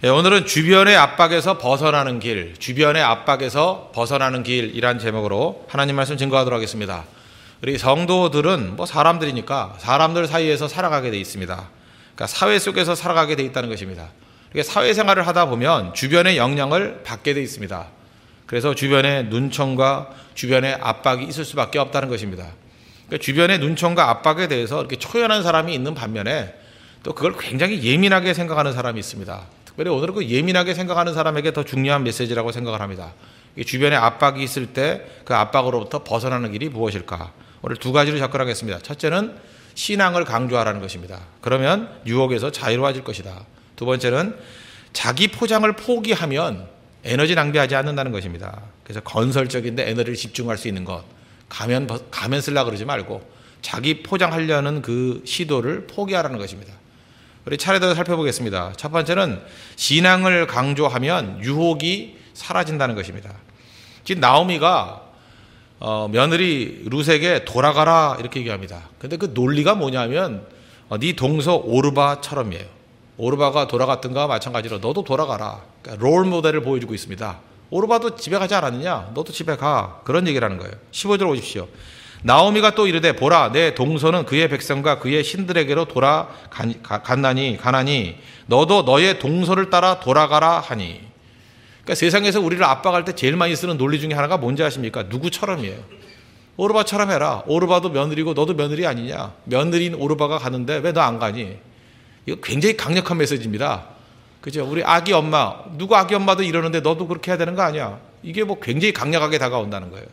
오늘은 주변의 압박에서 벗어나는 길, 주변의 압박에서 벗어나는 길이란 제목으로 하나님 말씀 증거하도록 하겠습니다. 우리 성도들은 사람들이니까 사람들 사이에서 살아가게 돼 있습니다. 그러니까 사회 속에서 살아가게 돼 있다는 것입니다. 그러니까 사회생활을 하다 보면 주변의 영향을 받게 돼 있습니다. 그래서 주변에 눈총과 주변의 압박이 있을 수밖에 없다는 것입니다. 그러니까 주변의 눈총과 압박에 대해서 이렇게 초연한 사람이 있는 반면에 또 그걸 굉장히 예민하게 생각하는 사람이 있습니다. 특별히 오늘은 그 예민하게 생각하는 사람에게 더 중요한 메시지라고 생각을 합니다. 주변에 압박이 있을 때 그 압박으로부터 벗어나는 길이 무엇일까? 오늘 두 가지로 접근하겠습니다. 첫째는 신앙을 강조하라는 것입니다. 그러면 유혹에서 자유로워질 것이다. 두 번째는 자기 포장을 포기하면 에너지 낭비하지 않는다는 것입니다. 그래서 건설적인데 에너지를 집중할 수 있는 것, 가면 쓰려고 그러지 말고 자기 포장하려는 그 시도를 포기하라는 것입니다. 우리 차례대로 살펴보겠습니다. 첫 번째는 신앙을 강조하면 유혹이 사라진다는 것입니다. 지금 나오미가 며느리 룻에게 돌아가라 이렇게 얘기합니다. 근데 그 논리가 뭐냐면 네 동서 오르바처럼이에요. 오르바가 돌아갔던가 마찬가지로 너도 돌아가라. 그러니까 롤 모델을 보여주고 있습니다. 오르바도 집에 가지 않았느냐? 너도 집에 가. 그런 얘기를 하는 거예요. 15절 오십시오. 나오미가 또 이르되 보라 내 동서는 그의 백성과 그의 신들에게로 가나니 너도 너의 동서를 따라 돌아가라 하니. 그러니까 세상에서 우리를 압박할 때 제일 많이 쓰는 논리 중에 하나가 뭔지 아십니까? 누구처럼이에요. 오르바처럼 해라. 오르바도 며느리고 너도 며느리 아니냐? 며느리인 오르바가 가는데 왜 너 안 가니? 이거 굉장히 강력한 메시지입니다. 그죠? 우리 아기 엄마, 누구 아기 엄마도 이러는데 너도 그렇게 해야 되는 거 아니야? 이게 굉장히 강력하게 다가온다는 거예요.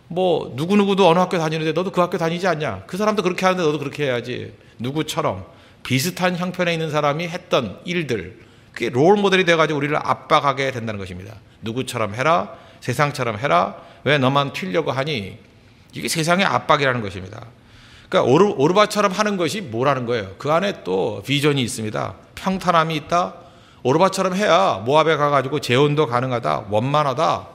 누구누구도 어느 학교 다니는데 너도 그 학교 다니지 않냐? 그 사람도 그렇게 하는데 너도 그렇게 해야지. 누구처럼 비슷한 형편에 있는 사람이 했던 일들, 그게 롤 모델이 돼가지고 우리를 압박하게 된다는 것입니다. 누구처럼 해라, 세상처럼 해라, 왜 너만 튀려고 하니? 이게 세상의 압박이라는 것입니다. 그러니까 오르바처럼 하는 것이 뭐라는 거예요? 그 안에 또 비전이 있습니다. 평탄함이 있다. 오르바처럼 해야 모압에 가가지고 재혼도 가능하다. 원만하다.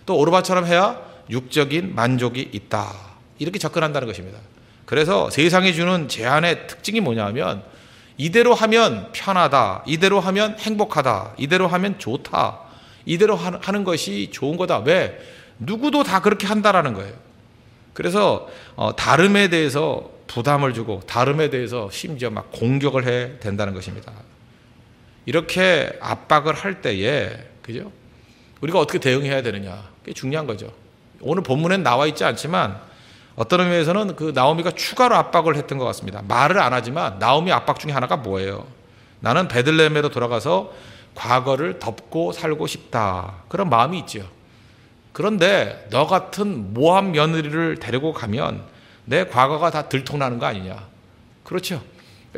또 오르바처럼 해야 육적인 만족이 있다. 이렇게 접근한다는 것입니다. 그래서 세상이 주는 제안의 특징이 뭐냐면 이대로 하면 편하다. 이대로 하면 행복하다. 이대로 하면 좋다. 이대로 하는 것이 좋은 거다. 왜? 누구도 다 그렇게 한다라는 거예요. 그래서 다름에 대해서 부담을 주고 다름에 대해서 심지어 막 공격을 해야 된다는 것입니다. 이렇게 압박을 할 때에 그죠? 우리가 어떻게 대응해야 되느냐. 그게 중요한 거죠. 오늘 본문엔 나와 있지 않지만 어떤 의미에서는 그 나오미가 추가로 압박을 했던 것 같습니다. 말을 안 하지만 나오미 압박 중에 하나가 뭐예요? 나는 베들레헴으로 돌아가서 과거를 덮고 살고 싶다. 그런 마음이 있죠. 그런데 너 같은 모함 며느리를 데리고 가면 내 과거가 다 들통나는 거 아니냐. 그렇죠.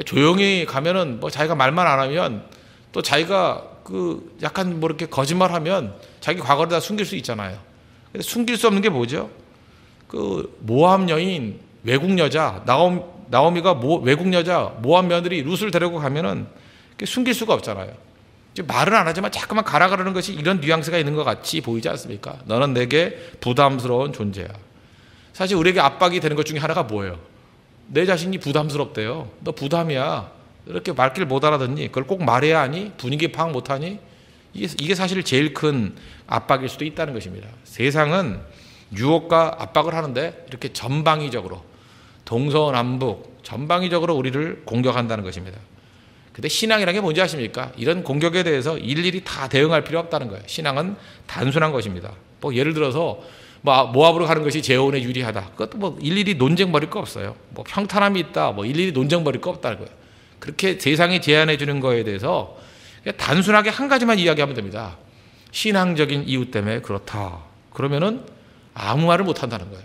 조용히 가면은 자기가 말만 안 하면 또 자기가 약간 이렇게 거짓말하면 자기 과거를 다 숨길 수 있잖아요. 숨길 수 없는 게 뭐죠? 모함 여인, 외국 여자, 나오미가 외국 여자, 모함 며느리 룻을 데리고 가면은 숨길 수가 없잖아요. 말은 안 하지만 자꾸만 가라 그러는 것이 이런 뉘앙스가 있는 것 같이 보이지 않습니까? 너는 내게 부담스러운 존재야. 사실 우리에게 압박이 되는 것 중에 하나가 뭐예요? 내 자신이 부담스럽대요. 너 부담이야. 이렇게 말귀를 못 알아듣니? 그걸 꼭 말해야 하니? 분위기 파악 못하니? 이게 사실 제일 큰 압박일 수도 있다는 것입니다. 세상은 유혹과 압박을 하는데 이렇게 전방위적으로 동서남북 전방위적으로 우리를 공격한다는 것입니다. 근데 신앙이라는 게 뭔지 아십니까? 이런 공격에 대해서 일일이 다 대응할 필요 없다는 거예요. 신앙은 단순한 것입니다. 예를 들어서 모압으로 가는 것이 재혼에 유리하다. 그것도 일일이 논쟁 벌일 거 없어요. 평탄함이 있다. 일일이 논쟁 벌일 거 없다는 거예요. 그렇게 세상이 제안해 주는 거에 대해서 단순하게 한 가지만 이야기하면 됩니다. 신앙적인 이유 때문에 그렇다. 그러면은 아무 말을 못 한다는 거예요.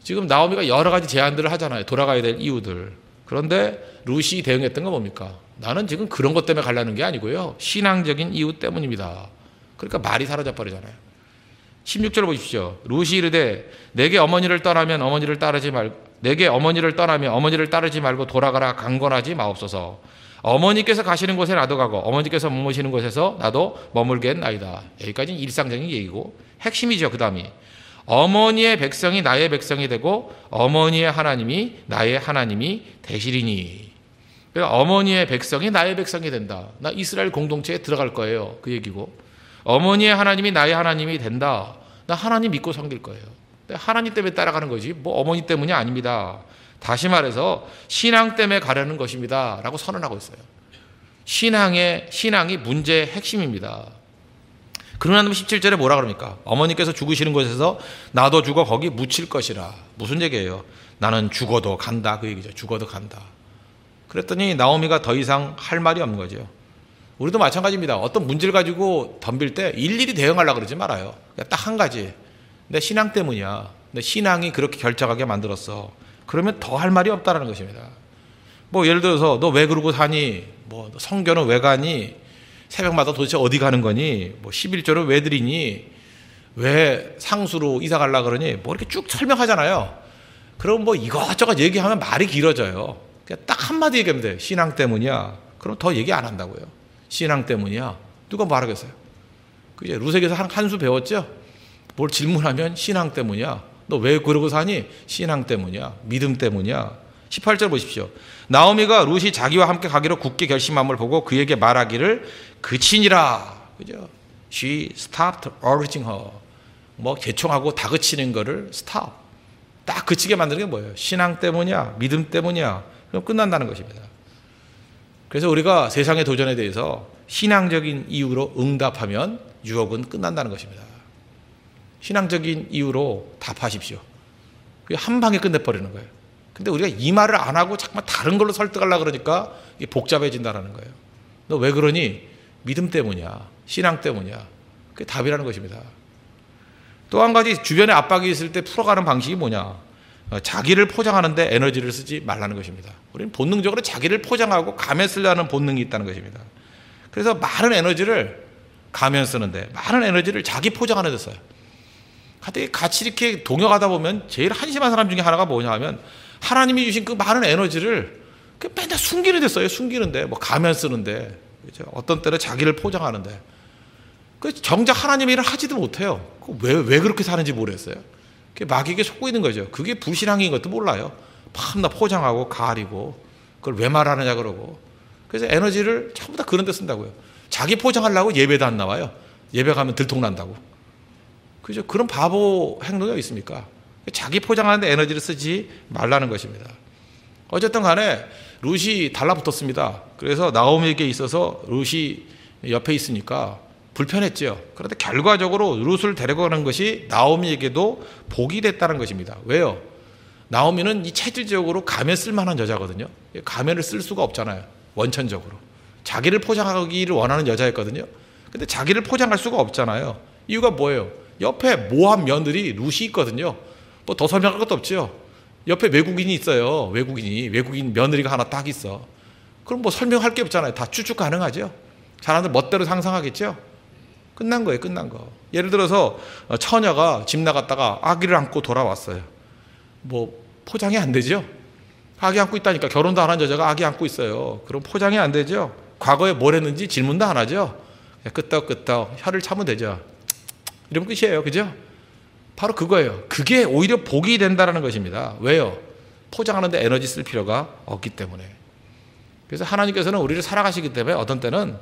지금 나오미가 여러 가지 제안들을 하잖아요. 돌아가야 될 이유들. 그런데 룻이 대응했던 건 뭡니까? 나는 지금 그런 것 때문에 가려는 게 아니고요. 신앙적인 이유 때문입니다. 그러니까 말이 사라져 버리잖아요. 16절 보십시오. 룻이 이르되 내게 어머니를 떠나면 어머니를 따르지 말고 돌아가라 강권하지 마옵소서. 어머니께서 가시는 곳에 나도 가고 어머니께서 머무시는 곳에서 나도 머물겠나이다. 여기까지는 일상적인 얘기고 핵심이죠. 그 다음이 어머니의 백성이 나의 백성이 되고 어머니의 하나님이 나의 하나님이 되시리니. 그러니까 어머니의 백성이 나의 백성이 된다. 나 이스라엘 공동체에 들어갈 거예요. 그 얘기고, 어머니의 하나님이 나의 하나님이 된다. 나 하나님 믿고 섬길 거예요. 하나님 때문에 따라가는 거지 뭐 어머니 때문이 아닙니다. 다시 말해서 신앙 때문에 가려는 것입니다 라고 선언하고 있어요. 신앙이 문제의 핵심입니다. 그러나 17절에 뭐라 그럽니까? 어머니께서 죽으시는 곳에서 나도 죽어 거기 묻힐 것이라. 무슨 얘기예요? 나는 죽어도 간다, 그 얘기죠. 죽어도 간다. 그랬더니 나오미가 더 이상 할 말이 없는 거죠. 우리도 마찬가지입니다. 어떤 문제를 가지고 덤빌 때 일일이 대응하려고 그러지 말아요. 딱 한 가지, 내 신앙 때문이야. 내 신앙이 그렇게 결정하게 만들었어. 그러면 더 할 말이 없다는 것입니다. 뭐 예를 들어서 너 왜 그러고 사니? 뭐 성교는 왜 가니? 새벽마다 도대체 어디 가는 거니? 뭐 11조를 왜 드리니? 왜 상수로 이사 가려고 그러니? 뭐 이렇게 쭉 설명하잖아요. 그럼 뭐 이것저것 얘기하면 말이 길어져요. 그냥 딱 한마디 얘기하면 돼요. 신앙 때문이야. 그럼 더 얘기 안 한다고요. 신앙 때문이야. 누가 말하겠어요? 그제 루세에서 한 수 배웠죠? 뭘 질문하면 신앙 때문이야. 너 왜 그러고 사니? 신앙 때문이야. 믿음 때문이야. 18절 보십시오. 나오미가 룻이 자기와 함께 가기로 굳게 결심함을 보고 그에게 말하기를 그치니라. 그죠? She stopped urging her. 뭐 개총하고 다그치는 거를 stop. 딱 그치게 만드는 게 뭐예요? 신앙 때문이야. 믿음 때문이야. 그럼 끝난다는 것입니다. 그래서 우리가 세상의 도전에 대해서 신앙적인 이유로 응답하면 유혹은 끝난다는 것입니다. 신앙적인 이유로 답하십시오. 그게 한 방에 끝내버리는 거예요. 근데 우리가 이 말을 안 하고 자꾸만 다른 걸로 설득하려고 그러니까 이게 복잡해진다는 거예요. 너 왜 그러니? 믿음 때문이야. 신앙 때문이야. 그게 답이라는 것입니다. 또 한 가지 주변에 압박이 있을 때 풀어가는 방식이 뭐냐? 자기를 포장하는데 에너지를 쓰지 말라는 것입니다. 우리는 본능적으로 자기를 포장하고 가면 쓰려는 본능이 있다는 것입니다. 그래서 많은 에너지를 가면 쓰는데, 많은 에너지를 자기 포장하는 데 써요. 같이 이렇게 동역하다 보면 제일 한심한 사람 중에 하나가 뭐냐 하면 하나님이 주신 그 많은 에너지를 맨날 숨기는 데 써요. 숨기는데, 뭐 가면 쓰는데, 그렇죠? 어떤 때는 자기를 포장하는데, 정작 하나님의 일을 하지도 못해요. 왜 그렇게 사는지 모르겠어요. 마귀에게 속고 있는 거죠. 그게 불신앙인 것도 몰라요. 밤낮 포장하고 가리고 그걸 왜 말하느냐 그러고. 그래서 에너지를 전부 다 그런 데 쓴다고요. 자기 포장하려고 예배도 안 나와요. 예배 가면 들통난다고. 그죠? 그런 바보 행동이 있습니까? 자기 포장하는데 에너지를 쓰지 말라는 것입니다. 어쨌든 간에 룻이 달라붙었습니다. 그래서 나오미에게 있어서 룻이 옆에 있으니까 불편했죠. 그런데 결과적으로 룻을 데려가는 것이 나오미에게도 복이 됐다는 것입니다. 왜요? 나오미는 이 체질적으로 가면 쓸만한 여자거든요. 가면을 쓸 수가 없잖아요. 원천적으로. 자기를 포장하기를 원하는 여자였거든요. 근데 자기를 포장할 수가 없잖아요. 이유가 뭐예요? 옆에 모함 며느리 룻이 있거든요. 뭐 더 설명할 것도 없죠. 옆에 외국인이 있어요. 외국인 며느리가 하나 딱 있어. 그럼 뭐 설명할 게 없잖아요. 다 추측 가능하죠. 사람들 멋대로 상상하겠죠. 끝난 거예요. 끝난 거. 예를 들어서 처녀가 집 나갔다가 아기를 안고 돌아왔어요. 뭐 포장이 안 되죠. 아기 안고 있다니까. 결혼도 안 한 여자가 아기 안고 있어요. 그럼 포장이 안 되죠. 과거에 뭘 했는지 질문도 안 하죠. 끄떡끄떡 혀를 참으면 되죠. 이러면 끝이에요. 그죠? 바로 그거예요. 그게 오히려 복이 된다는 것입니다. 왜요? 포장하는데 에너지 쓸 필요가 없기 때문에. 그래서 하나님께서는 우리를 살아가시기 때문에 어떤 때는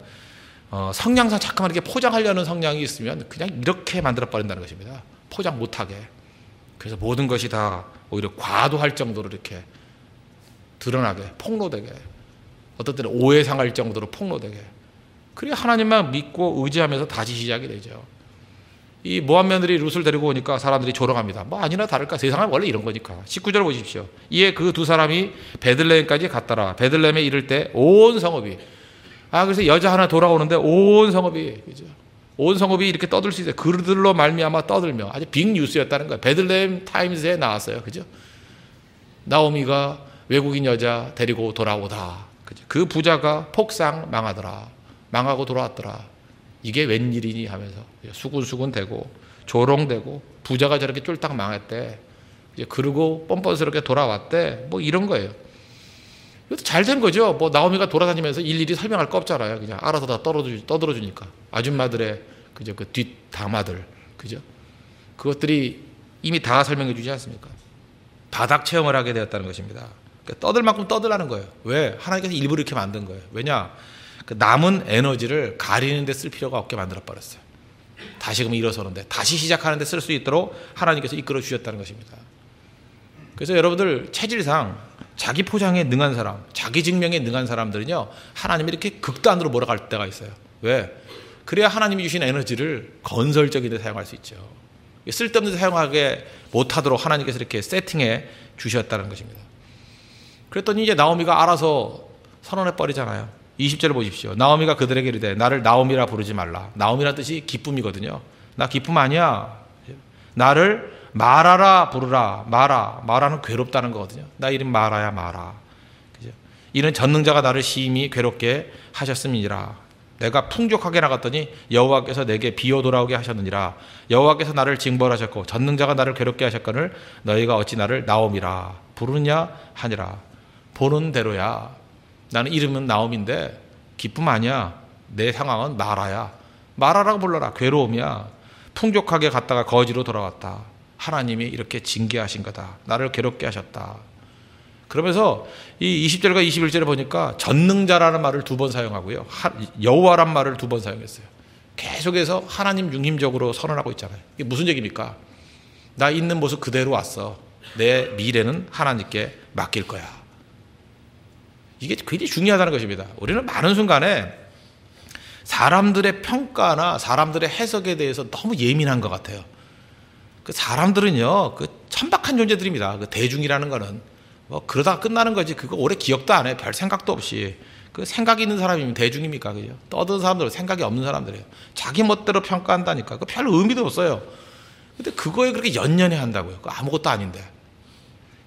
성향상 자꾸만 이렇게 포장하려는 성향이 있으면 그냥 이렇게 만들어버린다는 것입니다. 포장 못하게. 그래서 모든 것이 다 오히려 과도할 정도로 이렇게 드러나게, 폭로되게, 어떤 때는 오해상할 정도로 폭로되게. 그래야 하나님만 믿고 의지하면서 다시 시작이 되죠. 이 모함 며느리 룻을 데리고 오니까 사람들이 조롱합니다. 뭐 아니나 다를까, 세상은 원래 이런 거니까. 19절 보십시오. 이에 그 두 사람이 베들레헴까지 갔더라. 베들레헴에 이를 때 온 성읍이, 그래서 여자 하나 돌아오는데 온 성읍이, 그죠? 온 성읍이 이렇게 떠들 수 있어요. 그들로 말미암아 떠들며. 아주 빅 뉴스였다는 거예요. 베들레헴 타임즈에 나왔어요. 그죠? 나오미가 외국인 여자 데리고 돌아오다. 그죠? 그 부자가 폭상 망하더라. 망하고 돌아왔더라. 이게 웬일이니 하면서 수군수군 되고 조롱되고 부자가 저렇게 쫄딱 망했대. 이제 그러고 뻔뻔스럽게 돌아왔대. 뭐 이런 거예요. 이것도 잘 된 거죠. 뭐 나오미가 돌아다니면서 일일이 설명할 거 없잖아요. 그냥 알아서 다 떠들어주니까. 아줌마들의 그저 그 뒷담화들, 그죠? 그것들이 이미 다 설명해 주지 않습니까? 바닥 체험을 하게 되었다는 것입니다. 떠들 만큼 떠들라는 거예요. 왜? 하나님께서 일부러 이렇게 만든 거예요. 왜냐? 그 남은 에너지를 가리는 데 쓸 필요가 없게 만들어버렸어요. 다시금 일어서는데 다시 시작하는 데 쓸 수 있도록 하나님께서 이끌어 주셨다는 것입니다. 그래서 여러분들 체질상 자기 포장에 능한 사람, 자기 증명에 능한 사람들은요, 하나님이 이렇게 극단으로 몰아갈 때가 있어요. 왜? 그래야 하나님이 주신 에너지를 건설적인 데 사용할 수 있죠. 쓸데없는 데 사용하게 못하도록 하나님께서 이렇게 세팅해 주셨다는 것입니다. 그랬더니 이제 나오미가 알아서 선언해 버리잖아요. 20절을 보십시오. 나오미가 그들에게 이르되 나를 나오미라 부르지 말라. 나오미란 뜻이 기쁨이거든요. 나 기쁨 아니야. 나를 마라라 부르라. 마라는 괴롭다는 거거든요. 나 이름 마라야 마라. 그죠? 이는 전능자가 나를 심히 괴롭게 하셨음이니라. 내가 풍족하게 나갔더니 여호와께서 내게 비어 돌아오게 하셨느니라. 여호와께서 나를 징벌하셨고 전능자가 나를 괴롭게 하셨거늘 너희가 어찌 나를 나오미라 부르냐 하니라. 보는 대로야. 나는 이름은 나옴인데 기쁨 아니야. 내 상황은 마라야. 마라라고 불러라. 괴로움이야. 풍족하게 갔다가 거지로 돌아왔다. 하나님이 이렇게 징계하신 거다. 나를 괴롭게 하셨다. 그러면서 이 20절과 21절에 보니까 전능자라는 말을 2번 사용하고요. 여호와란 말을 2번 사용했어요. 계속해서 하나님 중심적으로 선언하고 있잖아요. 이게 무슨 얘기입니까? 나 있는 모습 그대로 왔어. 내 미래는 하나님께 맡길 거야. 이게 굉장히 중요하다는 것입니다. 우리는 많은 순간에 사람들의 평가나 사람들의 해석에 대해서 너무 예민한 것 같아요. 그 사람들은요, 그 천박한 존재들입니다. 그 대중이라는 거는 뭐 그러다가 끝나는 거지. 그거 오래 기억도 안 해. 별 생각도 없이. 그 생각이 있는 사람이면 대중입니까? 그죠? 떠드는 사람들은 생각이 없는 사람들이에요. 자기 멋대로 평가한다니까. 그 별 의미도 없어요. 근데 그거에 그렇게 연연해 한다고요. 그 아무것도 아닌데.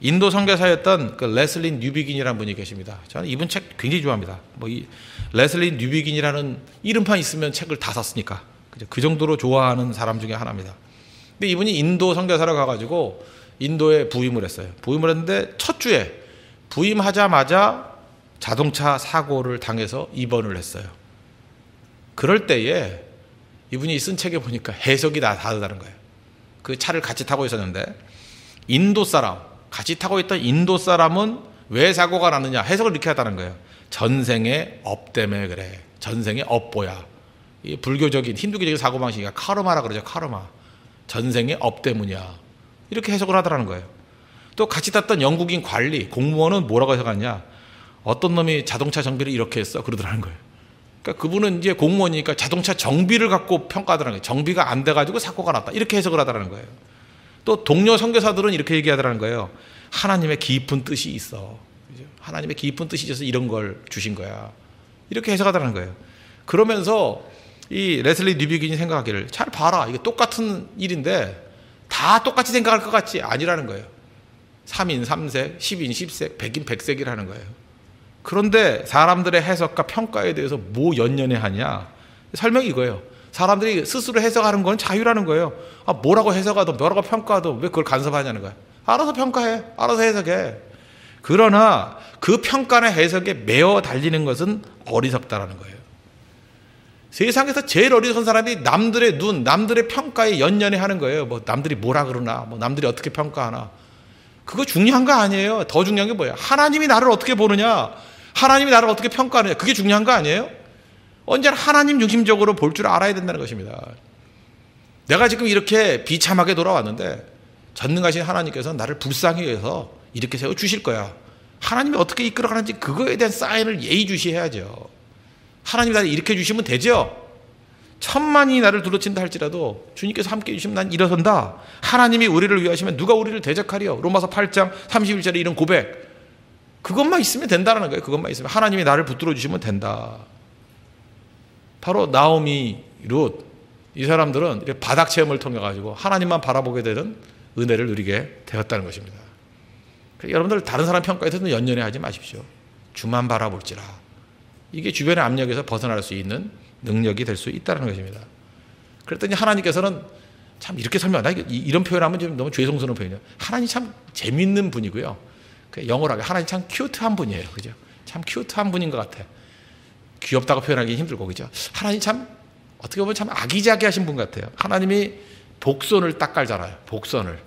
인도 선교사였던 그 레슬리 뉴비긴이라는 분이 계십니다. 저는 이분 책 굉장히 좋아합니다. 뭐 이 레슬리 뉴비긴이라는 이름판 있으면 책을 다 샀으니까. 그죠? 그 정도로 좋아하는 사람 중에 하나입니다. 근데 이분이 인도 선교사로 가가지고 인도에 부임을 했어요. 부임을 했는데 첫 주에 부임하자마자 자동차 사고를 당해서 입원을 했어요. 그럴 때에 이분이 쓴 책에 보니까 해석이 다 다르다는 거예요. 그 차를 같이 타고 있었는데 인도 사람, 같이 타고 있던 인도 사람은 왜 사고가 났느냐 해석을 이렇게 하다는 거예요. 전생의 업 때문에 그래. 전생의 업보야. 이 불교적인 힌두교적인 사고방식이니까 카르마라 그러죠. 카르마. 전생의 업 때문이야. 이렇게 해석을 하더라는 거예요. 또 같이 탔던 영국인 관리, 공무원은 뭐라고 해석하냐. 어떤 놈이 자동차 정비를 이렇게 했어. 그러더라는 거예요. 그러니까 그분은 이제 공무원이니까 자동차 정비를 갖고 평가하더라는 거예요. 정비가 안 돼가지고 사고가 났다. 이렇게 해석을 하더라는 거예요. 또 동료 선교사들은 이렇게 얘기하더라는 거예요. 하나님의 깊은 뜻이 있어. 하나님의 깊은 뜻이 있어서 이런 걸 주신 거야. 이렇게 해석하더라는 거예요. 그러면서 이 레슬리 뉴비긴이 생각하기를 잘 봐라. 이게 똑같은 일인데 다 똑같이 생각할 것 같지 아니라는 거예요. 3인 3색, 10인 10색, 100인 100색이라는 거예요. 그런데 사람들의 해석과 평가에 대해서 뭐 연연해 하냐. 설명이 이거예요. 사람들이 스스로 해석하는 건 자유라는 거예요. 아, 뭐라고 해석하든 뭐라고 평가하든 왜 그걸 간섭하냐는 거야. 알아서 평가해. 알아서 해석해. 그러나 그 평가나 해석에 매어 달리는 것은 어리석다라는 거예요. 세상에서 제일 어리석은 사람이 남들의 눈, 남들의 평가에 연연해 하는 거예요. 뭐 남들이 뭐라 그러나, 뭐 남들이 어떻게 평가하나. 그거 중요한 거 아니에요. 더 중요한 게 뭐예요? 하나님이 나를 어떻게 보느냐, 하나님이 나를 어떻게 평가하느냐. 그게 중요한 거 아니에요? 언제나 하나님 중심적으로 볼 줄 알아야 된다는 것입니다. 내가 지금 이렇게 비참하게 돌아왔는데 전능하신 하나님께서 나를 불쌍히 해서 이렇게 세워주실 거야. 하나님이 어떻게 이끌어가는지 그거에 대한 사인을 예의주시해야죠. 하나님이 나를 일으켜 주시면 되죠. 천만이 나를 둘러친다 할지라도 주님께서 함께 해주시면 난 일어선다. 하나님이 우리를 위하시면 누가 우리를 대적하리요. 로마서 8장 31절에 이런 고백. 그것만 있으면 된다는 거예요. 그것만 있으면 하나님이 나를 붙들어 주시면 된다. 바로 나오미, 룻, 이 사람들은 이렇게 바닥 체험을 통해 가지고 하나님만 바라보게 되는 은혜를 누리게 되었다는 것입니다. 여러분들 다른 사람 평가에 대해서 연연해 하지 마십시오. 주만 바라볼지라. 이게 주변의 압력에서 벗어날 수 있는 능력이 될 수 있다는 것입니다. 그랬더니 하나님께서는 참 이렇게 설명한다. 이런 표현하면 좀 너무 죄송스러운 표현이에요. 하나님 참 재밌는 분이고요. 영어로 하게 하나님 참 큐트한 분이에요. 그죠? 참 큐트한 분인 것 같아. 귀엽다고 표현하기 힘들고, 그죠? 하나님 참 어떻게 보면 참 아기자기하신 분 같아요. 하나님이 복선을 딱 깔잖아요. 복선을.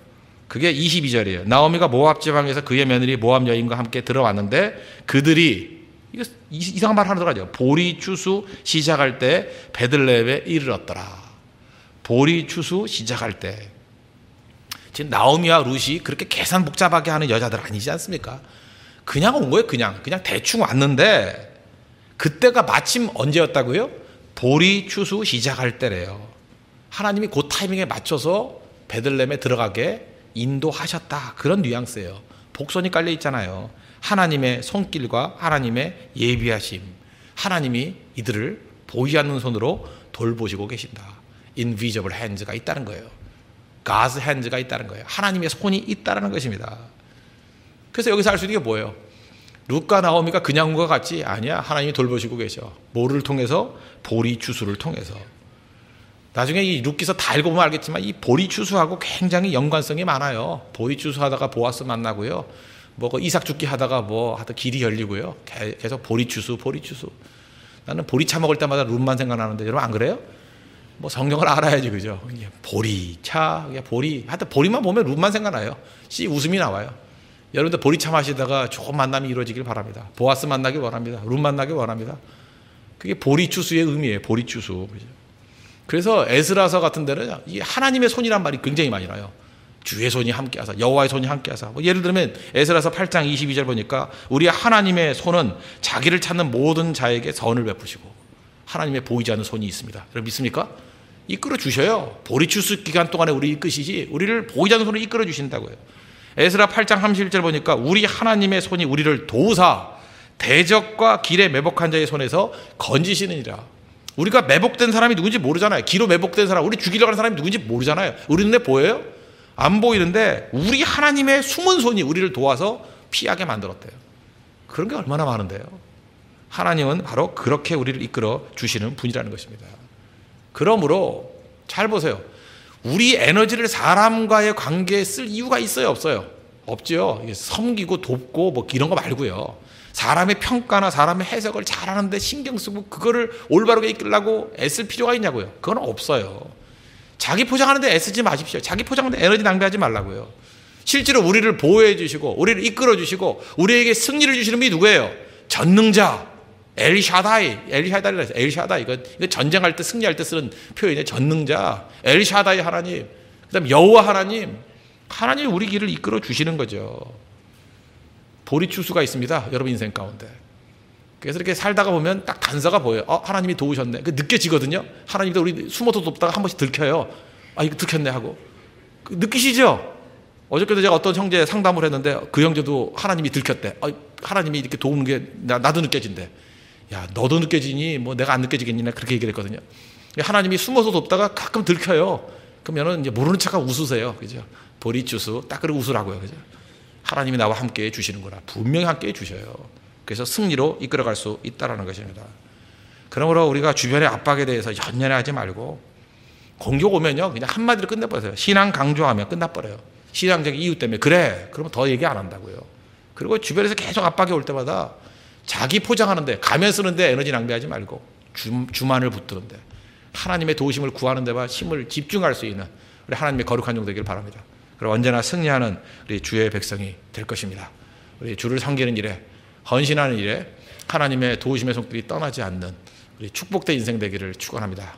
그게 22절이에요. 나오미가 모압 지방에서 그의 며느리 모압 여인과 함께 들어왔는데 그들이 이거 이상한 말 하나 들어가죠. 보리 추수 시작할 때 베들레헴에 이르렀더라. 보리 추수 시작할 때. 지금 나오미와 룻이 그렇게 계산 복잡하게 하는 여자들 아니지 않습니까? 그냥 온 거예요. 그냥 대충 왔는데 그때가 마침 언제였다고요? 보리 추수 시작할 때래요. 하나님이 그 타이밍에 맞춰서 베들레헴에 들어가게 인도하셨다. 그런 뉘앙스예요. 복선이 깔려 있잖아요. 하나님의 손길과 하나님의 예비하심. 하나님이 이들을 보이지 않는 손으로 돌보시고 계신다. Invisible hands가 있다는 거예요. God's hands가 있다는 거예요. 하나님의 손이 있다는 것입니다. 그래서 여기서 알 수 있는 게 뭐예요? 룻과 나오미가 그냥 온 것 같지? 아니야. 하나님이 돌보시고 계셔. 뭐를 통해서? 보리 추수를 통해서. 나중에 이 룻기서 다 읽어보면 알겠지만 이 보리 추수하고 굉장히 연관성이 많아요. 보리 추수하다가 보아스 만나고요. 뭐 이삭 죽기 하다가 뭐 하여튼 길이 열리고요. 계속 보리 추수. 나는 보리차 먹을 때마다 룻만 생각나는데 여러분 안 그래요? 뭐 성경을 알아야지 그죠? 보리차, 보리. 하여튼 보리만 보면 룻만 생각나요. 웃음이 나와요. 여러분들 보리차 마시다가 좋은 만남이 이루어지길 바랍니다. 보아스 만나길 원합니다. 룻 만나길 원합니다. 그게 보리 추수의 의미예요. 보리 추수. 그래서 에스라서 같은 데는 이 하나님의 손이란 말이 굉장히 많이 나요. 주의 손이 함께하사, 여호와의 손이 함께하사. 뭐 예를 들면 에스라서 8장 22절 보니까 우리 하나님의 손은 자기를 찾는 모든 자에게 선을 베푸시고 하나님의 보이지 않는 손이 있습니다. 여러분 믿습니까? 이끌어 주셔요. 보리 추수 기간 동안에 우리 이끄시지 우리를 보이지 않는 손으로 이끌어 주신다고요. 에스라 8장 31절 보니까 우리 하나님의 손이 우리를 도우사 대적과 길에 매복한 자의 손에서 건지시느니라. 우리가 매복된 사람이 누군지 모르잖아요. 기로 매복된 사람, 우리 죽이려고 하는 사람이 누군지 모르잖아요. 우리 눈에 보여요? 안 보이는데 우리 하나님의 숨은 손이 우리를 도와서 피하게 만들었대요. 그런 게 얼마나 많은데요. 하나님은 바로 그렇게 우리를 이끌어 주시는 분이라는 것입니다. 그러므로 잘 보세요. 우리 에너지를 사람과의 관계에 쓸 이유가 있어요, 없어요? 없죠. 섬기고 돕고 뭐 이런 거 말고요. 사람의 평가나 사람의 해석을 잘하는데 신경 쓰고 그거를 올바르게 이끌려고 애쓸 필요가 있냐고요. 그건 없어요. 자기 포장하는데 애쓰지 마십시오. 자기 포장하는데 에너지 낭비하지 말라고요. 실제로 우리를 보호해 주시고 우리를 이끌어 주시고 우리에게 승리를 주시는 분이 누구예요? 전능자 엘샤다이. 엘샤다이 이거 전쟁할 때 승리할 때 쓰는 표현이에요. 전능자 엘샤다이 하나님, 그다음 여호와 하나님이 우리 길을 이끌어 주시는 거죠. 보리 추수가 있습니다. 여러분 인생 가운데. 그래서 이렇게 살다가 보면 딱 단서가 보여요. 하나님이 도우셨네. 그 느껴지거든요. 하나님도 우리 숨어서 돕다가 한 번씩 들켜요. 이거 들켰네 하고. 느끼시죠? 어저께도 제가 어떤 형제 상담을 했는데 그 형제도 하나님이 들켰대. 하나님이 이렇게 도우는 게 나도 느껴진대. 야, 너도 느껴지니 뭐 내가 안 느껴지겠니? 그렇게 얘기를 했거든요. 하나님이 숨어서 돕다가 가끔 들켜요. 그러면은 이제 모르는 척하고 웃으세요. 그죠? 보리 추수 딱 그러고 웃으라고요. 그죠? 하나님이 나와 함께 해주시는구나. 분명히 함께 해주셔요. 그래서 승리로 이끌어갈 수 있다는 것입니다. 그러므로 우리가 주변의 압박에 대해서 연연하지 말고 공격 오면요 그냥 한마디로 끝내버려요. 신앙 강조하면 끝나버려요. 신앙적인 이유 때문에 그래 그러면 더 얘기 안 한다고요. 그리고 주변에서 계속 압박이 올 때마다 자기 포장하는데 가면 쓰는데 에너지 낭비하지 말고 주만을 붙드는데 하나님의 도우심을 구하는 데만 힘을 집중할 수 있는 우리 하나님의 거룩한 종 되길 바랍니다. 그리고 언제나 승리하는 우리 주의 백성이 될 것입니다. 우리 주를 섬기는 일에 헌신하는 일에 하나님의 도우심의 손길이 떠나지 않는 우리 축복된 인생 되기를 축원합니다.